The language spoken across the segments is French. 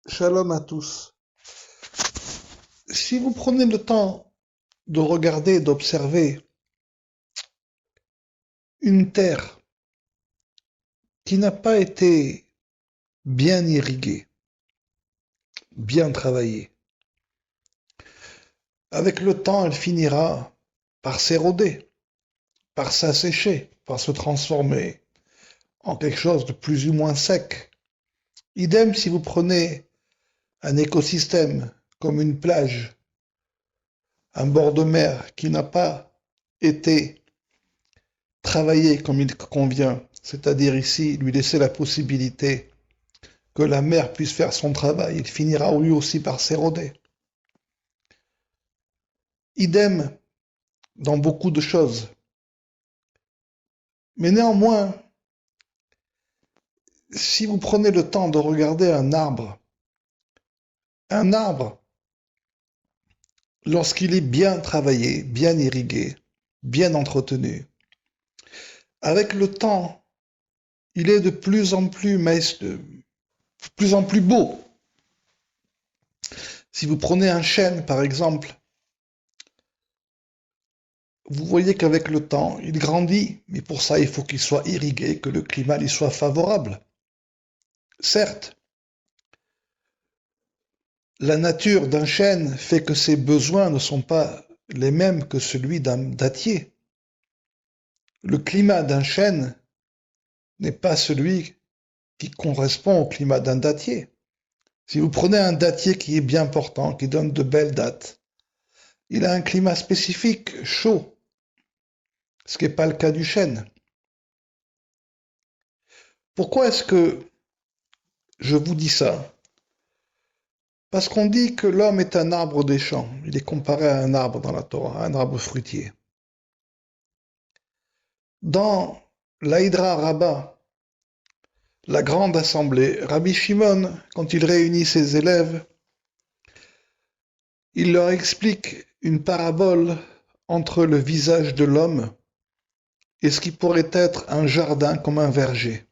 Shalom à tous. Si vous prenez le temps de regarder, d'observer une terre qui n'a pas été bien irriguée, bien travaillée, avec le temps, elle finira par s'éroder, par s'assécher, par se transformer en quelque chose de plus ou moins sec. Idem si vous prenez un écosystème comme une plage, un bord de mer qui n'a pas été travailler comme il convient, c'est-à-dire ici lui laisser la possibilité que la mer puisse faire son travail, il finira lui aussi par s'éroder. Idem dans beaucoup de choses. Mais néanmoins, si vous prenez le temps de regarder un arbre, lorsqu'il est bien travaillé, bien irrigué, bien entretenu, avec le temps, il est de plus en plus plus en plus beau. Si vous prenez un chêne, par exemple, vous voyez qu'avec le temps, il grandit, mais pour ça, il faut qu'il soit irrigué, que le climat lui soit favorable. Certes, la nature d'un chêne fait que ses besoins ne sont pas les mêmes que celui d'un dattier. Le climat d'un chêne n'est pas celui qui correspond au climat d'un dattier. Si vous prenez un dattier qui est bien portant, qui donne de belles dattes, il a un climat spécifique, chaud, ce qui n'est pas le cas du chêne. Pourquoi est-ce que je vous dis ça? Parce qu'on dit que l'homme est un arbre des champs. Il est comparé à un arbre dans la Torah, un arbre fruitier. Dans l'Aïdra Rabbah, la grande assemblée, Rabbi Shimon, quand il réunit ses élèves, il leur explique une parabole entre le visage de l'homme et ce qui pourrait être un jardin comme un verger.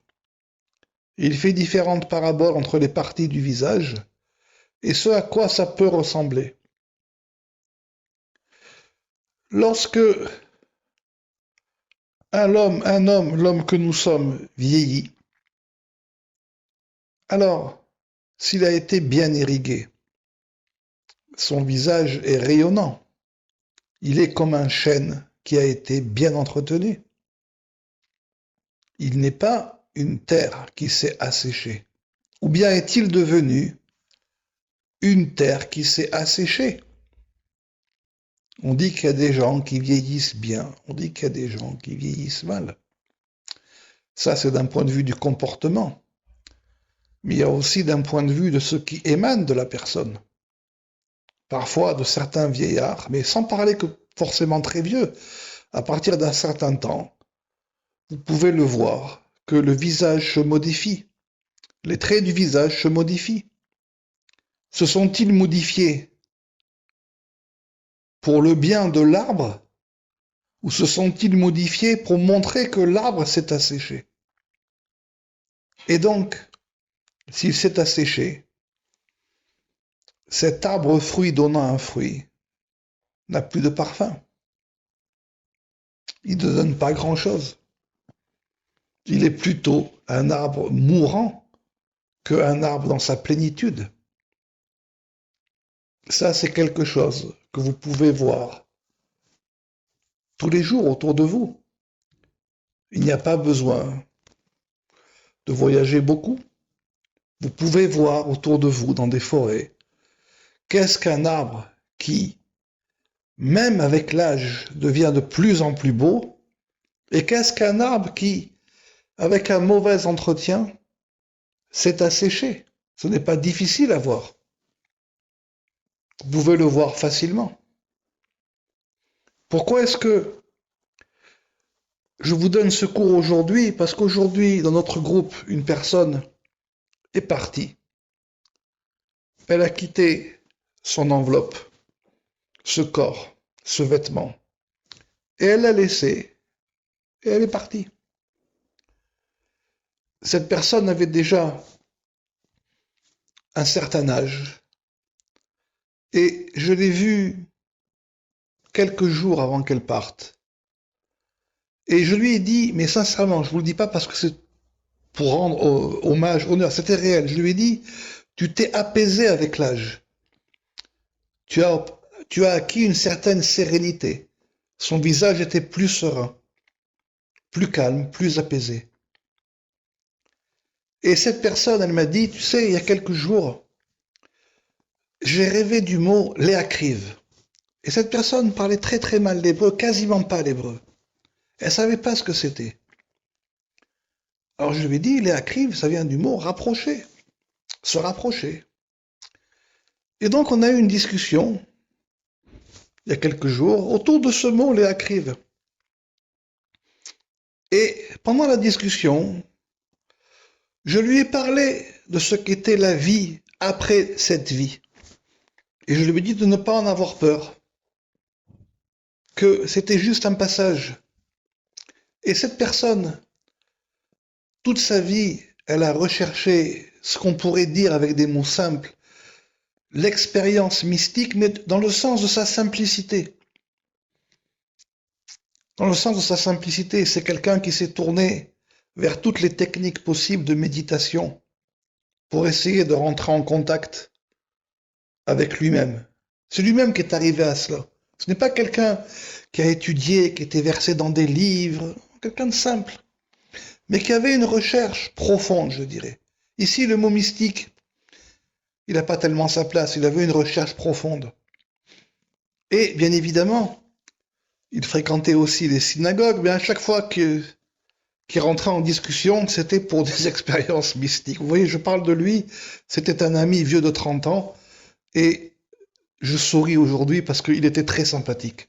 Il fait différentes paraboles entre les parties du visage et ce à quoi ça peut ressembler. Lorsque l'homme que nous sommes, vieillit, alors, s'il a été bien irrigué, son visage est rayonnant. Il est comme un chêne qui a été bien entretenu. Il n'est pas une terre qui s'est asséchée. Ou bien est-il devenu une terre qui s'est asséchée? On dit qu'il y a des gens qui vieillissent bien, on dit qu'il y a des gens qui vieillissent mal. Ça, c'est d'un point de vue du comportement. Mais il y a aussi d'un point de vue de ce qui émane de la personne. Parfois de certains vieillards, mais sans parler que forcément très vieux, à partir d'un certain temps, vous pouvez le voir, que le visage se modifie, les traits du visage se modifient. Se sont-ils modifiés pour le bien de l'arbre ou se sont-ils modifiés pour montrer que l'arbre s'est asséché? Et donc, s'il s'est asséché, cet arbre fruit donnant un fruit n'a plus de parfum. Il ne donne pas grand-chose. Il est plutôt un arbre mourant qu'un arbre dans sa plénitude. Ça, c'est quelque chose que vous pouvez voir tous les jours autour de vous. Il n'y a pas besoin de voyager beaucoup. Vous pouvez voir autour de vous, dans des forêts, qu'est-ce qu'un arbre qui, même avec l'âge, devient de plus en plus beau, et qu'est-ce qu'un arbre qui, avec un mauvais entretien, s'est asséché. Ce n'est pas difficile à voir. Vous pouvez le voir facilement. Pourquoi est-ce que je vous donne ce cours aujourd'hui? Parce qu'aujourd'hui, dans notre groupe, une personne est partie. Elle a quitté son enveloppe, ce corps, ce vêtement, et elle l'a laissé, et elle est partie. Cette personne avait déjà un certain âge, et je l'ai vue quelques jours avant qu'elle parte. Et je lui ai dit, mais sincèrement, je vous le dis pas parce que c'est pour rendre hommage, honneur, c'était réel. Je lui ai dit, tu t'es apaisé avec l'âge. Tu as, tu as acquis une certaine sérénité. Son visage était plus serein, plus calme, plus apaisé. Et cette personne, elle m'a dit, tu sais, il y a quelques jours, j'ai rêvé du mot léacrive. Et cette personne parlait très très mal l'hébreu, quasiment pas l'hébreu. Elle savait pas ce que c'était. Alors je lui ai dit, léacrive, ça vient du mot rapprocher, se rapprocher. Et donc on a eu une discussion, il y a quelques jours, autour de ce mot léacrive. Et pendant la discussion, je lui ai parlé de ce qu'était la vie après cette vie. Et je lui ai dit de ne pas en avoir peur, que c'était juste un passage. Et cette personne, toute sa vie, elle a recherché ce qu'on pourrait dire avec des mots simples, l'expérience mystique, mais dans le sens de sa simplicité. Dans le sens de sa simplicité, c'est quelqu'un qui s'est tourné vers toutes les techniques possibles de méditation pour essayer de rentrer en contact avec lui-même. C'est lui-même qui est arrivé à cela. Ce n'est pas quelqu'un qui a étudié, qui était versé dans des livres, quelqu'un de simple, mais qui avait une recherche profonde, je dirais. Ici, le mot mystique, il n'a pas tellement sa place, il avait une recherche profonde. Et bien évidemment, il fréquentait aussi les synagogues, mais à chaque fois qu'il rentrait en discussion, c'était pour des expériences mystiques. Vous voyez, je parle de lui, c'était un ami vieux de 30 ans, et je souris aujourd'hui parce qu'il était très sympathique.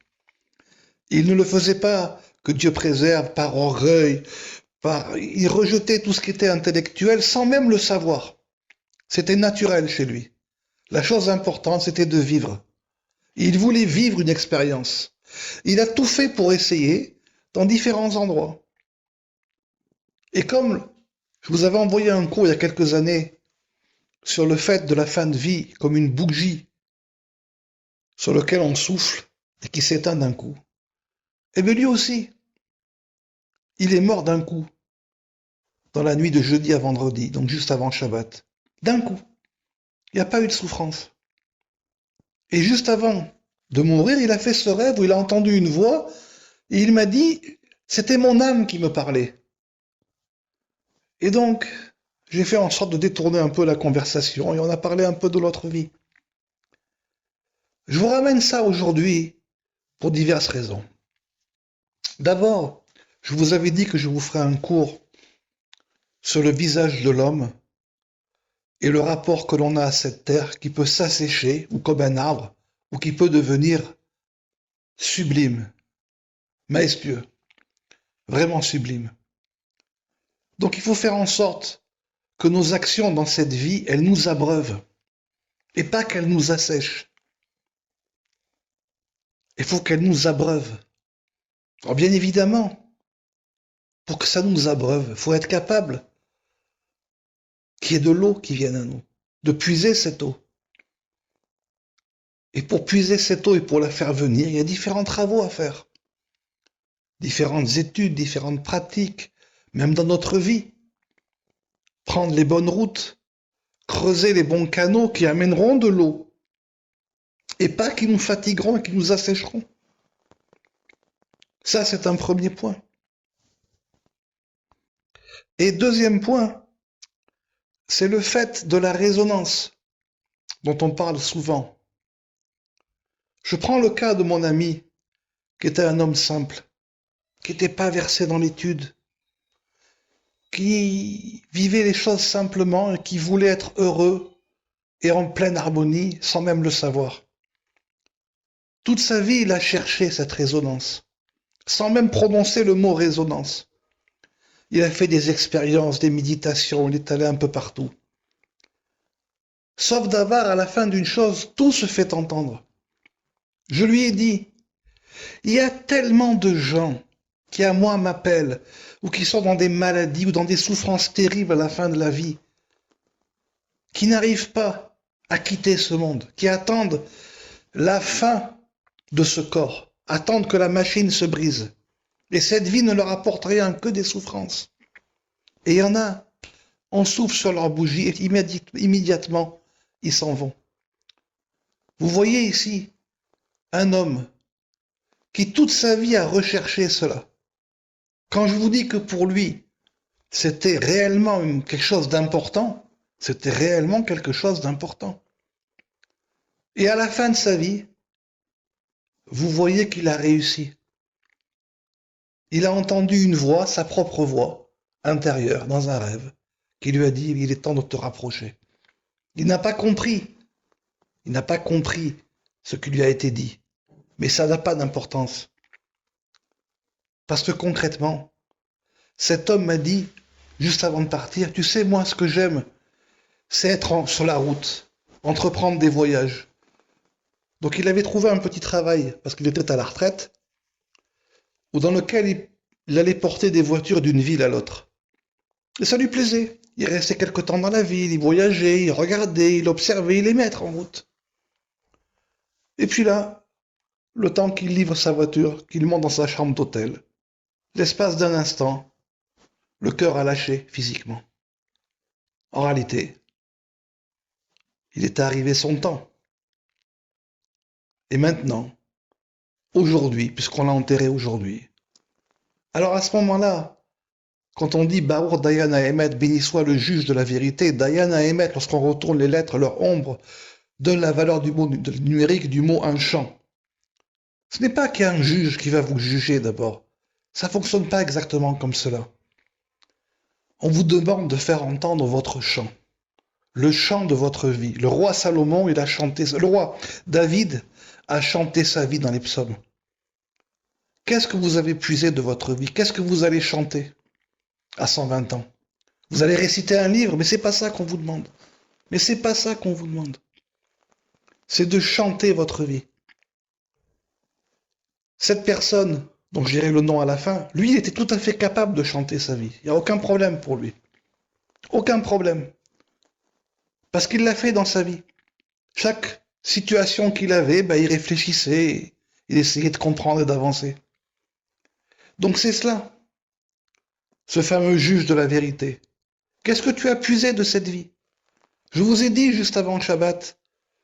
Il ne le faisait pas, que Dieu préserve, par orgueil, il rejetait tout ce qui était intellectuel sans même le savoir. C'était naturel chez lui. La chose importante, c'était de vivre. Il voulait vivre une expérience. Il a tout fait pour essayer dans différents endroits. Et comme je vous avais envoyé un cours il y a quelques années sur le fait de la fin de vie comme une bougie sur laquelle on souffle et qui s'éteint d'un coup, et bien lui aussi, il est mort d'un coup dans la nuit de jeudi à vendredi, donc juste avant Shabbat. D'un coup. Il n'y a pas eu de souffrance. Et juste avant de mourir, il a fait ce rêve où il a entendu une voix et il m'a dit, c'était mon âme qui me parlait. Et donc, j'ai fait en sorte de détourner un peu la conversation et on a parlé un peu de l'autre vie. Je vous ramène ça aujourd'hui pour diverses raisons. D'abord, je vous avais dit que je vous ferai un cours sur le visage de l'homme et le rapport que l'on a à cette terre qui peut s'assécher ou comme un arbre ou qui peut devenir sublime, majestueux, vraiment sublime. Donc il faut faire en sorte que nos actions dans cette vie, elles nous abreuvent et pas qu'elles nous assèchent. Il faut qu'elles nous abreuvent. Alors bien évidemment, pour que ça nous abreuve, il faut être capable qu'il y ait de l'eau qui vienne à nous, de puiser cette eau. Et pour puiser cette eau et pour la faire venir, il y a différents travaux à faire. Différentes études, différentes pratiques, même dans notre vie. Prendre les bonnes routes, creuser les bons canaux qui amèneront de l'eau, et pas qui nous fatigueront et qui nous assécheront. Ça, c'est un premier point. Et deuxième point, c'est le fait de la résonance, dont on parle souvent. Je prends le cas de mon ami, qui était un homme simple, qui n'était pas versé dans l'étude, qui vivait les choses simplement et qui voulait être heureux et en pleine harmonie sans même le savoir. Toute sa vie, il a cherché cette résonance, sans même prononcer le mot résonance. Il a fait des expériences, des méditations, il est allé un peu partout. Sauf d'avoir à la fin d'une chose, tout se fait entendre. Je lui ai dit, il y a tellement de gens qui à moi m'appellent, ou qui sont dans des maladies ou dans des souffrances terribles à la fin de la vie, qui n'arrivent pas à quitter ce monde, qui attendent la fin de ce corps, attendent que la machine se brise. Et cette vie ne leur apporte rien que des souffrances. Et il y en a, on souffle sur leur bougie et immédiatement, ils s'en vont. Vous voyez ici un homme qui toute sa vie a recherché cela. Quand je vous dis que pour lui, c'était réellement quelque chose d'important, c'était réellement quelque chose d'important. Et à la fin de sa vie, vous voyez qu'il a réussi. Il a entendu une voix, sa propre voix, intérieure, dans un rêve, qui lui a dit, il est temps de te rapprocher. Il n'a pas compris. Il n'a pas compris ce qui lui a été dit. Mais ça n'a pas d'importance. Parce que concrètement, cet homme m'a dit, juste avant de partir, tu sais, moi, ce que j'aime, c'est être sur la route, entreprendre des voyages. Donc il avait trouvé un petit travail, parce qu'il était à la retraite, dans lequel il allait porter des voitures d'une ville à l'autre. Et ça lui plaisait. Il restait quelque temps dans la ville, il voyageait, il regardait, il observait, il aimait être en route. Et puis là, le temps qu'il livre sa voiture, qu'il monte dans sa chambre d'hôtel, l'espace d'un instant, le cœur a lâché physiquement. En réalité, il était arrivé son temps. Et maintenant, aujourd'hui, puisqu'on l'a enterré aujourd'hui, alors à ce moment-là, quand on dit Baour Dayan Haemet, béni soit le juge de la vérité, Dayan Haemet, lorsqu'on retourne les lettres, leur ombre, donne la valeur du mot numérique du mot un champ. Ce n'est pas qu'il y a un juge qui va vous juger d'abord. Ça ne fonctionne pas exactement comme cela. On vous demande de faire entendre votre chant, le chant de votre vie. Le roi Salomon, il a chanté, le roi David a chanté sa vie dans les psaumes. Qu'est-ce que vous avez puisé de votre vie? Qu'est-ce que vous allez chanter à 120 ans? Vous allez réciter un livre, mais c'est pas ça qu'on vous demande. Mais c'est pas ça qu'on vous demande. C'est de chanter votre vie. Cette personne, dont je dirai le nom à la fin, lui, il était tout à fait capable de chanter sa vie. Il n'y a aucun problème pour lui. Aucun problème. Parce qu'il l'a fait dans sa vie. Chaque situation qu'il avait, il réfléchissait, il essayait de comprendre et d'avancer. Donc c'est cela, ce fameux juge de la vérité. Qu'est-ce que tu as puisé de cette vie? Je vous ai dit juste avant le Shabbat,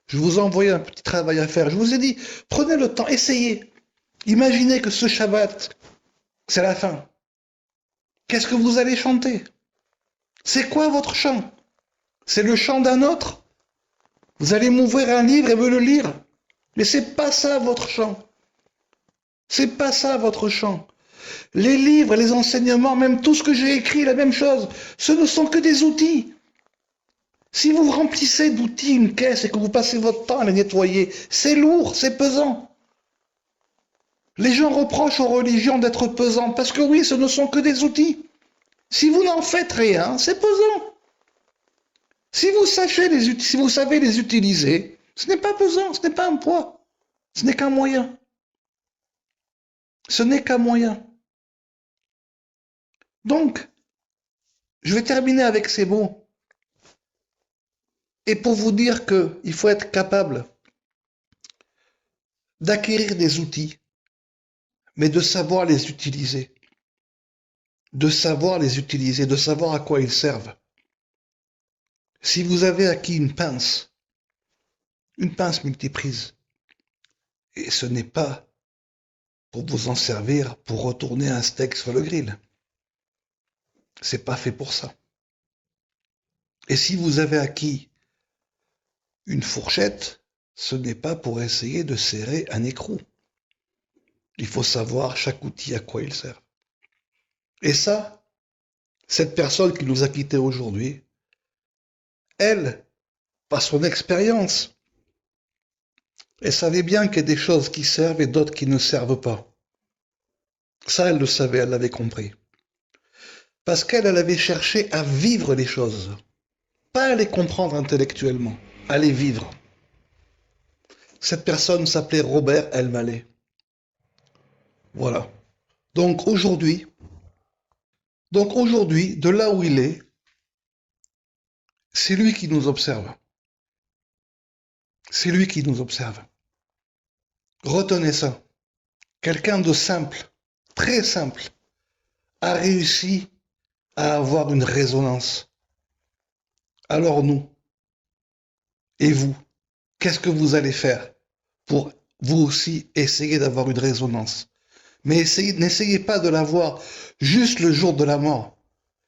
je vous ai envoyé un petit travail à faire. Je vous ai dit, prenez le temps, essayez. Imaginez que ce Shabbat, c'est la fin. Qu'est-ce que vous allez chanter? C'est quoi votre chant? C'est le chant d'un autre? Vous allez m'ouvrir un livre et me le lire? Mais c'est pas ça votre chant. C'est pas ça votre chant. Les livres, les enseignements, même tout ce que j'ai écrit, la même chose, ce ne sont que des outils. Si vous remplissez d'outils une caisse et que vous passez votre temps à les nettoyer, c'est lourd, c'est pesant. Les gens reprochent aux religions d'être pesantes, parce que oui, ce ne sont que des outils. Si vous n'en faites rien, c'est pesant. Si vous savez les utiliser, ce n'est pas pesant, ce n'est pas un poids, ce n'est qu'un moyen. Ce n'est qu'un moyen. Donc, je vais terminer avec ces mots. Et pour vous dire qu'il faut être capable d'acquérir des outils, mais de savoir les utiliser. De savoir les utiliser, de savoir à quoi ils servent. Si vous avez acquis une pince multiprise, et ce n'est pas pour vous en servir pour retourner un steak sur le grill. C'est pas fait pour ça. Et si vous avez acquis une fourchette, ce n'est pas pour essayer de serrer un écrou. Il faut savoir chaque outil à quoi il sert. Et ça, cette personne qui nous a quittés aujourd'hui, elle, par son expérience, elle savait bien qu'il y a des choses qui servent et d'autres qui ne servent pas. Ça, elle le savait, elle l'avait compris. Parce qu'elle avait cherché à vivre les choses, pas à les comprendre intellectuellement, à les vivre. Cette personne s'appelait Robert Elmaleh. Voilà. Donc aujourd'hui, de là où il est, c'est lui qui nous observe. C'est lui qui nous observe. Retenez ça. Quelqu'un de simple, très simple, a réussi à avoir une résonance. Alors nous, et vous, qu'est-ce que vous allez faire pour vous aussi essayer d'avoir une résonance? Mais n'essayez pas de l'avoir juste le jour de la mort.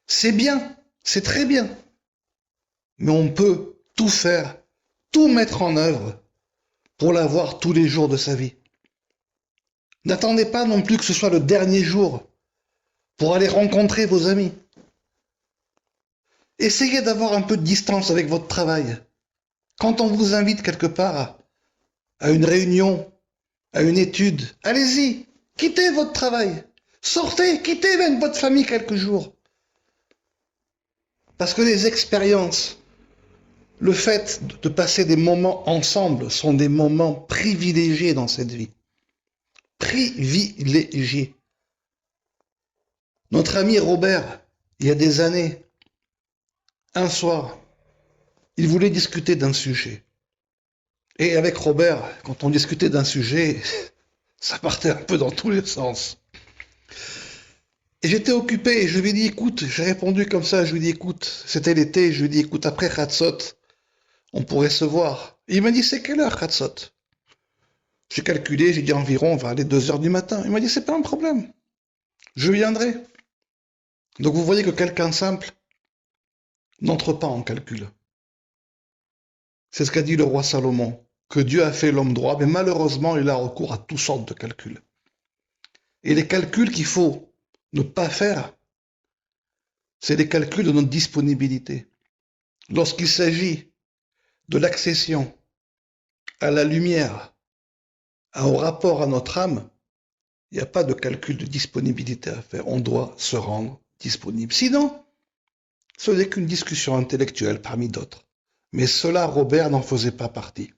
C'est bien, c'est très bien. Mais on peut tout faire, tout mettre en œuvre pour l'avoir tous les jours de sa vie. N'attendez pas non plus que ce soit le dernier jour pour aller rencontrer vos amis. Essayez d'avoir un peu de distance avec votre travail. Quand on vous invite quelque part à une réunion, à une étude, allez-y, quittez votre travail. Sortez, quittez même votre famille quelques jours. Parce que les expériences, le fait de passer des moments ensemble sont des moments privilégiés dans cette vie. Privilégiés. Notre ami Robert, il y a des années, un soir, il voulait discuter d'un sujet. Et avec Robert, quand on discutait d'un sujet, ça partait un peu dans tous les sens. Et j'étais occupé et je lui ai dit, écoute, j'ai répondu comme ça, je lui ai dit, écoute, c'était l'été, je lui ai dit, écoute, après Khatsot, on pourrait se voir. Et il m'a dit, c'est quelle heure Khatsot? J'ai calculé, j'ai dit environ, on va aller 2 heures du matin. Il m'a dit, c'est pas un problème, je viendrai. Donc vous voyez que quelqu'un de simple n'entre pas en calcul. C'est ce qu'a dit le roi Salomon, que Dieu a fait l'homme droit, mais malheureusement, il a recours à toutes sortes de calculs. Et les calculs qu'il faut ne pas faire, c'est les calculs de notre disponibilité. Lorsqu'il s'agit de l'accession à la lumière, au rapport à notre âme, il n'y a pas de calcul de disponibilité à faire. On doit se rendre disponible. Sinon, ce n'est qu'une discussion intellectuelle parmi d'autres. Mais cela, Robert n'en faisait pas partie.